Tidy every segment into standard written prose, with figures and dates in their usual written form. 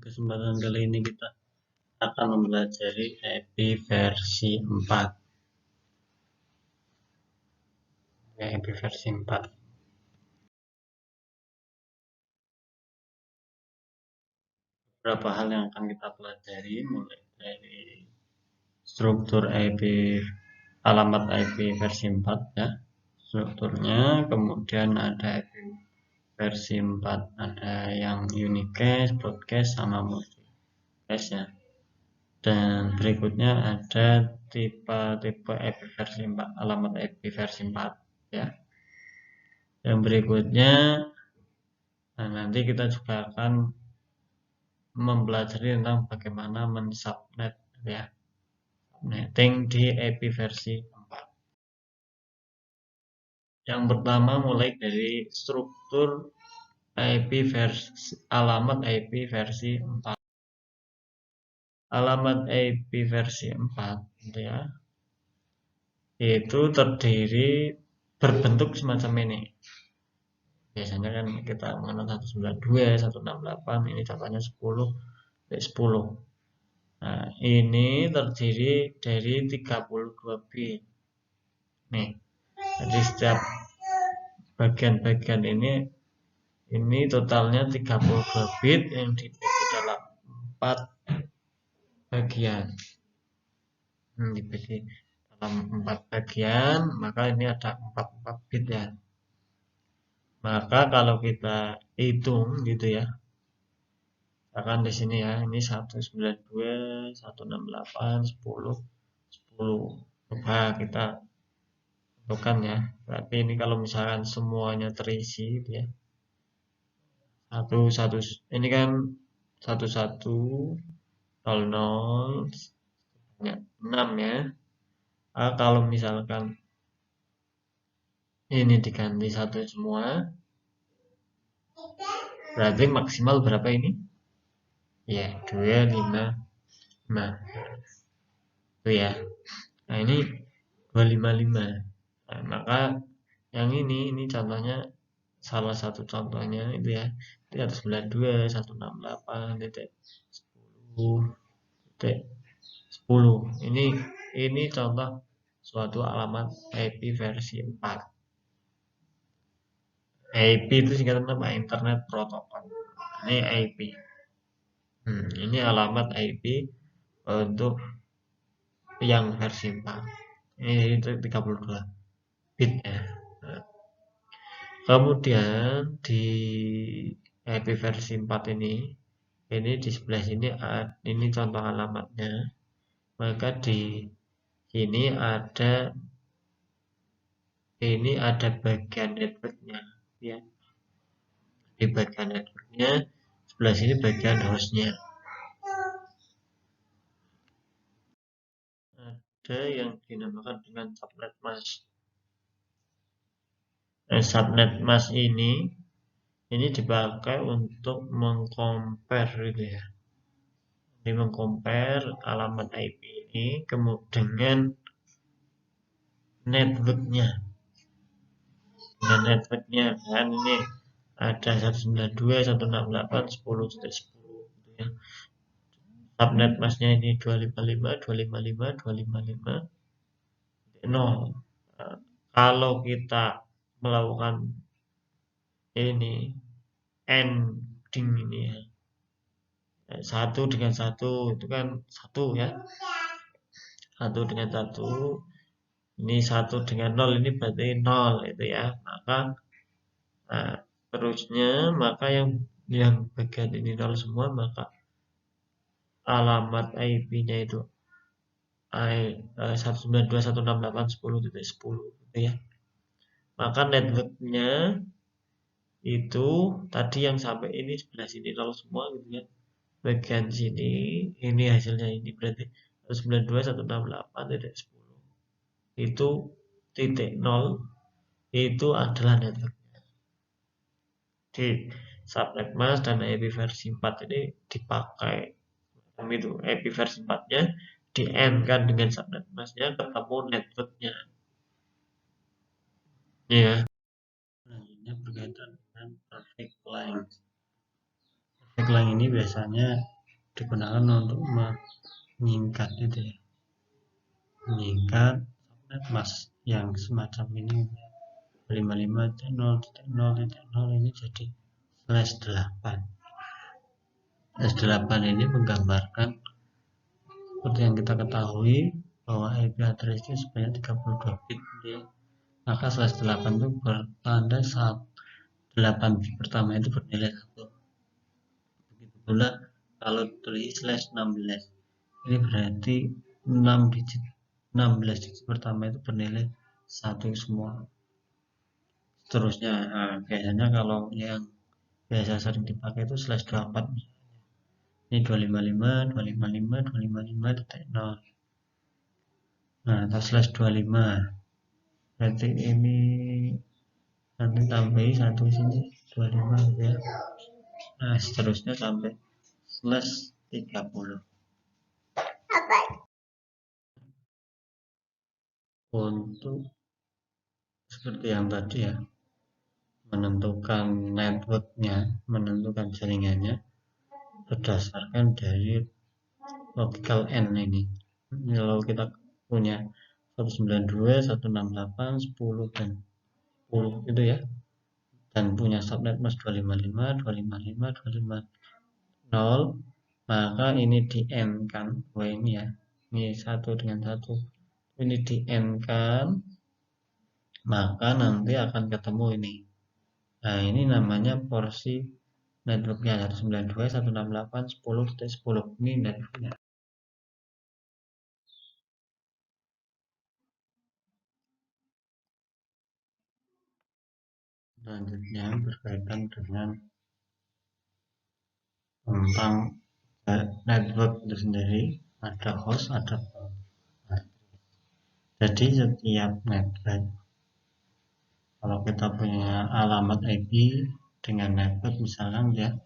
kesempatan kali ini kita akan mempelajari EPI versi 4. EPI versi 4. Beberapa hal yang akan kita pelajari mulai dari struktur EPI, alamat EPI versi 4 ya. Strukturnya, kemudian ada EPI versi 4, ada yang unicast, broadcast, sama multicast ya. Dan berikutnya ada tipe-tipe EPI versi 4, alamat EPI versi 4 ya. Yang berikutnya, nanti kita juga akan mempelajari tentang bagaimana mensubnet ya, subnetting di EPI versi 4. Yang pertama mulai dari struktur EPI versi, alamat EPI versi 4. Alamat EPI versi 4 gitu ya, itu terdiri berbentuk semacam ini. Biasanya kan kita mengenal 192, 168, ini contohnya 10, 10. Nah, ini terdiri dari 32 bit. Nih, jadi setiap bagian-bagian ini totalnya 32 bit yang dibagi dalam 4 bagian. Dibagi dalam 4 bagian, maka ini ada 44 bit ya. Maka kalau kita hitung gitu ya, misalkan di sini ya, ini 192, 168, 10, 10. Coba kita tentukan ya. Berarti ini kalau misalkan semuanya terisi gitu ya. Satu ini kan 1100 ya, 6 ya. Kalau misalkan ini diganti 1 semua, berarti maksimal berapa ini? Ya, 255. Itu ya. Nah, ini 255. Nah, maka yang ini contohnya, salah satu contohnya itu ya, 192, 168, 10. Ini contoh suatu alamat EPI versi 4. EPI itu singkatan apa? Internet Protocol. Ini EPI. Ini alamat EPI untuk yang versi 4. Ini 32 bit ya. Nah, kemudian di EPI versi 4 ini di sebelah sini ini contoh alamatnya. Maka di sini ada bagian networknya ya. Di bagian networknya, sebelah sini bagian hostnya. Ada yang dinamakan dengan subnet mask. Subnet mask ini dipakai untuk mengcompare gitu ya. Ini mengcompare alamat IP ini dengan networknya. Dengan networknya kan ini ada 192, 168, 10, 10 gitu ya. Subnet masknya ini 255, 255, 255, 0. Kalau kita melakukan ini ending ini ya, 1 dengan 1 itu kan 1 ya, 1 dengan 1 ini 1 dengan 0 ini berarti 0 itu ya. Maka terusnya maka yang bagian ini 0 semua, maka alamat IP-nya itu 192.168.10.10 gitu ya. Maka networknya itu tadi yang sampai ini sebelah sini 0 semua gitu ya. Bagian sini ini hasilnya ini berarti 192.168.10 itu titik 0 itu adalah networknya. Di subnet mask dan EPI versi 4 ini dipakai itu EPI versi 4 nya di end kan dengan subnet masknya, ketemu networknya ya. Selanjutnya berkaitan dengan traffic line. Traffic line ini biasanya digunakan untuk menyingkat itu ya, menyingkat subnet mask yang semacam ini 55.0.0.0 ini jadi /8. /8 ini menggambarkan seperti yang kita ketahui bahwa IP address itu sebanyak 32 bit ya. Maka /8 itu bertanda saat 8 bit pertama itu bernilai 1. Begitu pula kalau tulis /16 ini berarti 16 digit pertama itu bernilai 1 semua. Seterusnya, biasanya kalau yang biasa sering dipakai itu /24. Ini 255, 255, 255.0. Nah, atau /25. Berarti ini nanti tambahin satu sini 25 ya. Nah, seterusnya sampai /30. Untuk seperti yang tadi ya, menentukan networknya, menentukan jaringannya berdasarkan dari logical N ini. Kalau kita punya 192, 168, 10 dan 10 itu ya, dan punya subnet mask 255, 255, 250, maka ini di N kan, wah ini ya, ini satu dengan satu, ini di N kan, maka nanti akan ketemu ini. Nah, ini namanya porsi networknya 192, 168, 10.10. Ini networknya. Selanjutnya berkaitan dengan tentang network itu sendiri, ada host, ada port. Jadi setiap network, kalau kita punya alamat IP dengan network misalkan ya,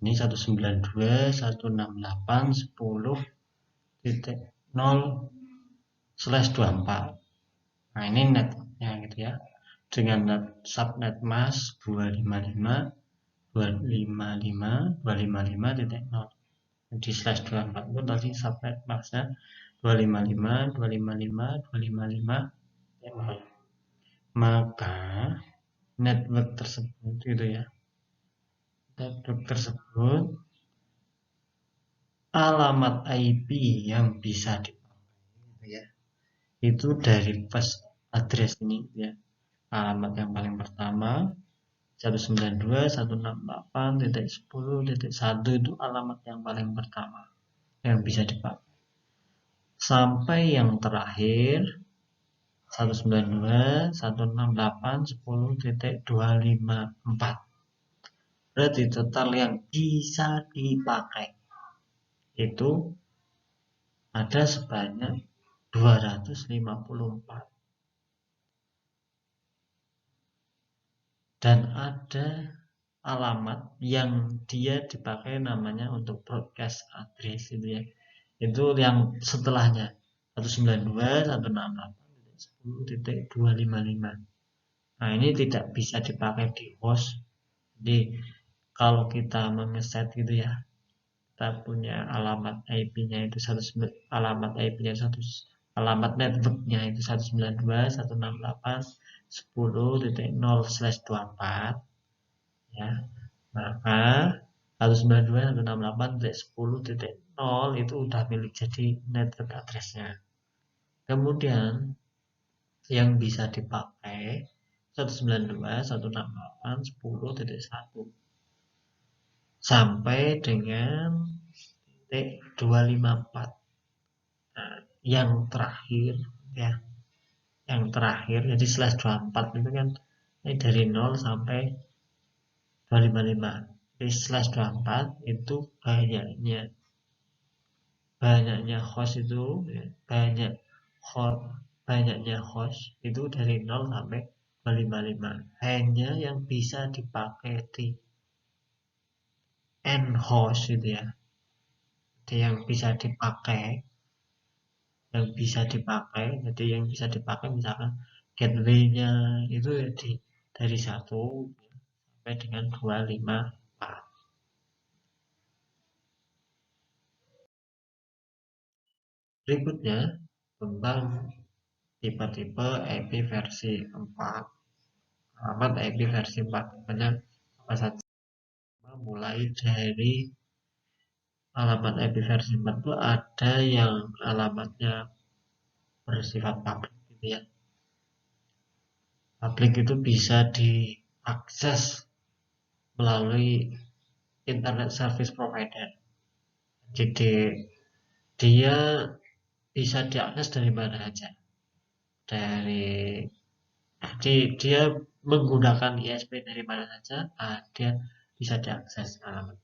ini 192.168.10/24. Nah, ini networknya gitu ya. Dengan subnet mask 255.255.255.0. Di /24 itu tadi subnet masknya 255.255.255.0. Maka network tersebut gitu ya, network tersebut alamat IP yang bisa dipakai gitu ya, itu dari first address ini ya, alamat yang paling pertama 192.168.10.1 itu alamat yang paling pertama yang bisa dipakai, sampai yang terakhir 192.168.10.254. Berarti total yang bisa dipakai itu ada sebanyak 254. Dan ada alamat yang dia dipakai namanya untuk broadcast address itu ya. Itu yang setelahnya 192.168.10.255. Nah, ini tidak bisa dipakai di host. Jadi kalau kita mengeset gitu ya, kita punya alamat IP-nya itu alamat IP-nya alamat networknya itu 192.168.10.0/24 ya, maka 192.168.10.0 itu udah milik jadi network address-nya. Kemudian yang bisa dipakai 192.168.10.1 sampai dengan 254. Nah, yang terakhir ya, yang terakhir jadi /24 itu kan ini dari 0 sampai 255. Di /24 itu banyaknya host itu ya, banyaknya host itu dari 0 sampai 255. Hanya yang bisa dipakai di n host itu ya. Jadi yang bisa dipakai, jadi yang bisa dipakai misalkan gateway-nya itu ya dari 1 sampai dengan 254. Berikutnya tentang tipe-tipe IP versi 4, alamat IP versi 4 banyak apa saja. Mulai dari alamat IP versi 4 itu ada yang alamatnya bersifat publik gitu ya. Publik itu bisa diakses melalui internet service provider. Jadi dia bisa diakses dari mana saja. Dari dia menggunakan ISP dari mana saja, dia bisa diakses alamat.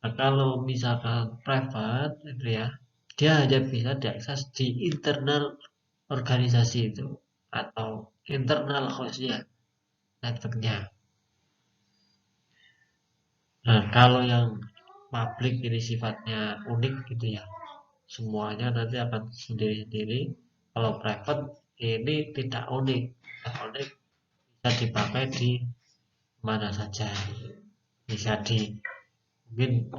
Nah, kalau misalkan private itu ya, dia hanya bisa diakses di internal organisasi itu atau internal hostnya, networknya. Nah, kalau yang publik ini sifatnya unik gitu ya, semuanya nanti akan sendiri-sendiri. Kalau private ini tidak unik, tidak unik bisa dipakai di mana saja, bisa di mungkin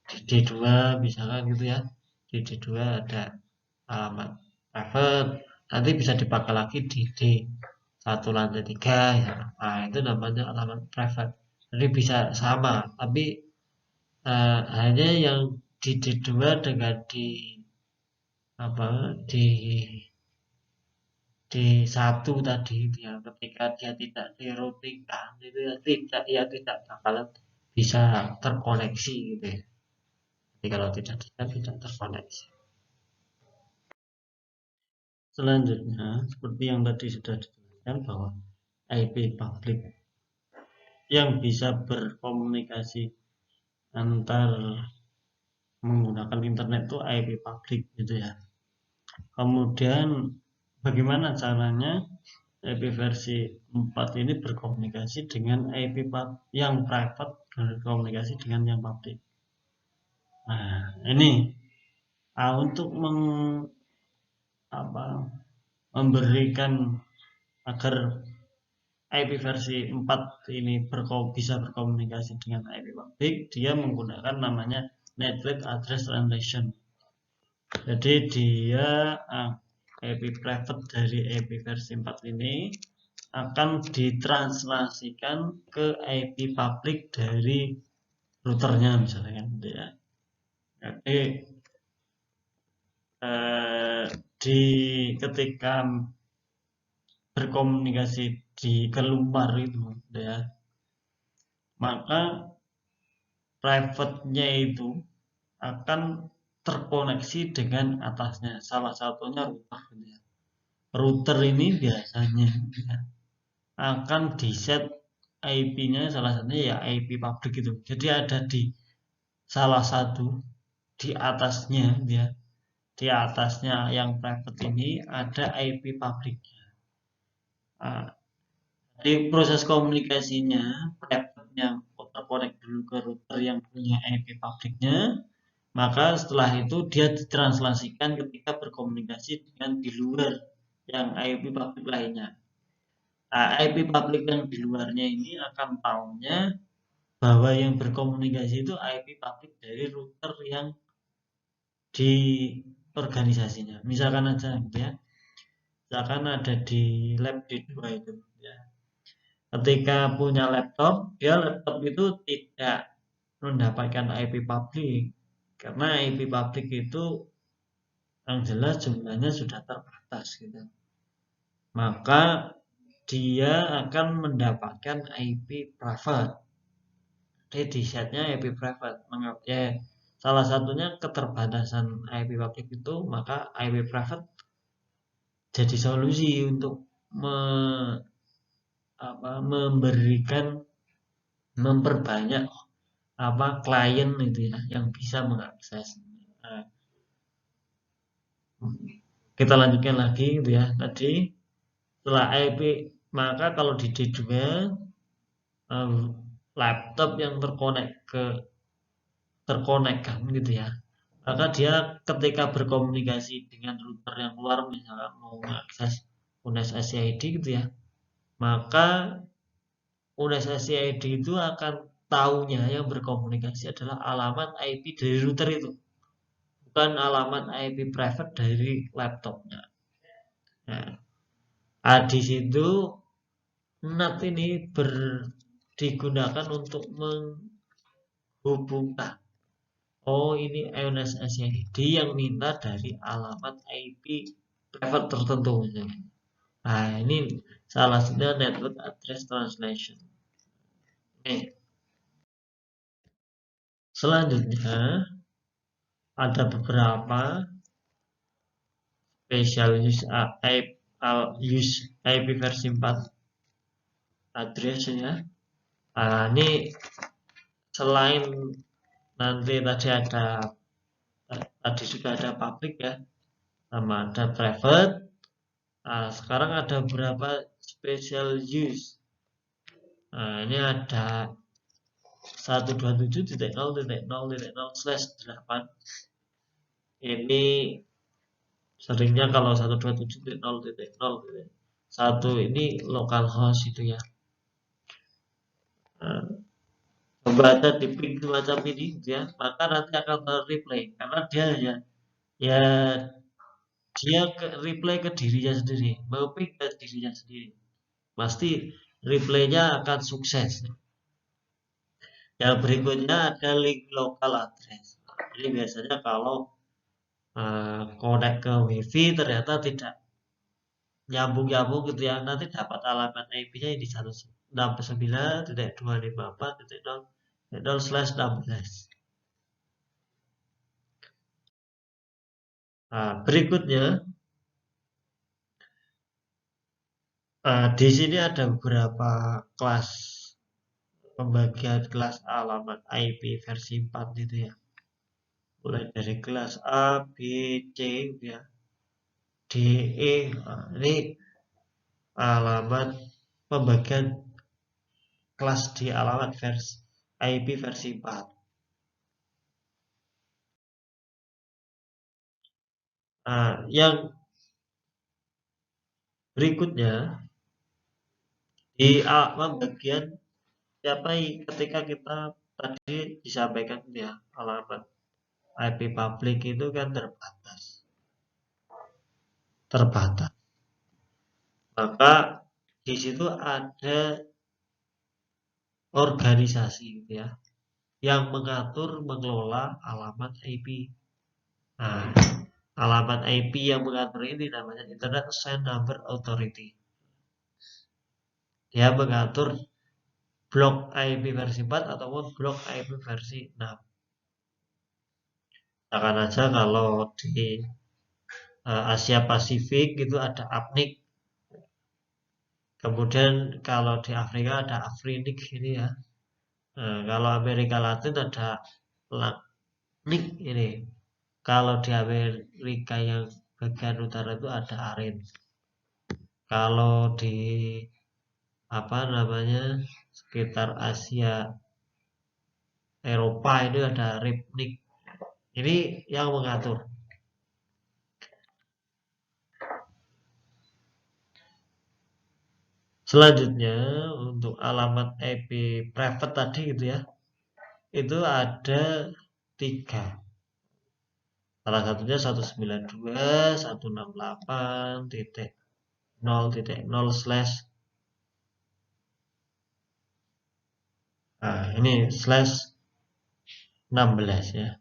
di D2 misalkan gitu ya, di D2 ada alamat private, nanti bisa dipakai lagi di D1 lantai 3 ya. Nah, itu namanya alamat private. Jadi bisa sama, tapi hanya yang di D2 dengan apa di D1 tadi itu ya, ketika dia tidak di routing kan itu ya tidak bakalan bisa terkoneksi gitu ya. Jadi kalau tidak terkoneksi. Selanjutnya, seperti yang tadi sudah dijelaskan bahwa IP public yang bisa berkomunikasi antar menggunakan internet itu IP public gitu ya. Kemudian bagaimana caranya IP versi 4 ini berkomunikasi dengan IP yang private berkomunikasi dengan yang public. Nah, ini untuk memberikan agar IP versi 4 ini bisa berkomunikasi dengan IP public, dia menggunakan namanya Network Address Translation. Jadi dia IP private dari IP versi 4 ini akan ditranslasikan ke IP public dari routernya misalnya kan gitu ya. Jadi ketika berkomunikasi di keluar itu gitu ya, maka private-nya itu akan terkoneksi dengan atasnya, salah satunya router gitu ya. Router ini biasanya ya, akan di set IP-nya salah satunya ya IP public itu. Jadi ada di salah satu di atasnya ya, di atasnya yang private ini ada IP publicnya. Nah, di proses komunikasinya private-nya terkonek dulu ke router yang punya IP publicnya, maka setelah itu dia ditranslasikan ketika berkomunikasi dengan di luar yang IP public lainnya. Nah, IP public yang di luarnya ini akan tahunya bahwa yang berkomunikasi itu IP public dari router yang di organisasinya. Misalkan aja gitu ya. Misalkan ada di lab D2 itu ya. Ketika punya laptop, dia laptop itu tidak mendapatkan IP public karena IP public itu yang jelas jumlahnya sudah terbatas gitu. Maka dia akan mendapatkan IP private. Jadi di setnya IP private. Ya, salah satunya keterbatasan IP public itu, maka IP private jadi solusi untuk memberikan memperbanyak klien itu ya yang bisa mengakses. Nah, kita lanjutkan lagi gitu ya. Tadi setelah IP, maka kalau di D2 laptop yang terkonekkan gitu ya, maka dia ketika berkomunikasi dengan router yang luar misalnya mau mengakses UNES SCID gitu ya, maka UNES SCID itu akan tahunya yang berkomunikasi adalah alamat IP dari router itu. bukan alamat IP private dari laptopnya. Nah, di situ NAT ini digunakan untuk menghubungkan. Oh, ini EONES SYD yang minta dari alamat IP private tertentu misalnya. Nah, ini salah satunya network address translation. Oke. Selanjutnya ada beberapa special use IP versi 4 address ya. Nah, ini selain nanti tadi sudah ada public ya, sama ada private. Nah, sekarang ada beberapa special use. Nah, ini ada 127.0.0.0/8. Ini seringnya kalau 127.0.0.1 ini localhost itu ya. Nah, membaca di ping semacam ini gitu ya, maka nanti akan ter-replay karena ya dia replay ke dirinya sendiri, mapping ke dirinya sendiri. Pasti replaynya akan sukses. Yang berikutnya ada link local address. Jadi biasanya kalau connect ke WiFi ternyata tidak nyambung gitu ya, nanti dapat alamat IP-nya di 169.254.0.0/16. Nah, berikutnya di sini ada beberapa kelas pembagian kelas alamat IP versi 4 gitu ya. Mulai dari kelas A, B, C gitu ya. D, E. Nah, ini alamat pembagian kelas di alamat versi IP versi 4. Nah, yang berikutnya di pembagian siapa ketika kita tadi disampaikan ya alamat IP public itu kan terbatas. Maka di situ ada organisasi gitu ya yang mengelola alamat IP. Nah, alamat IP yang mengatur ini namanya Internet Assigned Number Authority. Dia mengatur blok IP versi 4 ataupun blok IP versi 6. Akan aja kalau di Asia Pasifik itu ada APNIC. Kemudian kalau di Afrika ada Afrinik ini ya. Kalau Amerika Latin ada LACNIC ini. Kalau di Amerika yang bagian utara itu ada ARIN. Kalau di apa namanya sekitar Asia Eropa itu ada RIPNIC. Ini yang mengatur. Selanjutnya untuk alamat IP private tadi gitu ya, itu ada 3. Salah satunya 192.168.0.0/ nah ini /16 ya.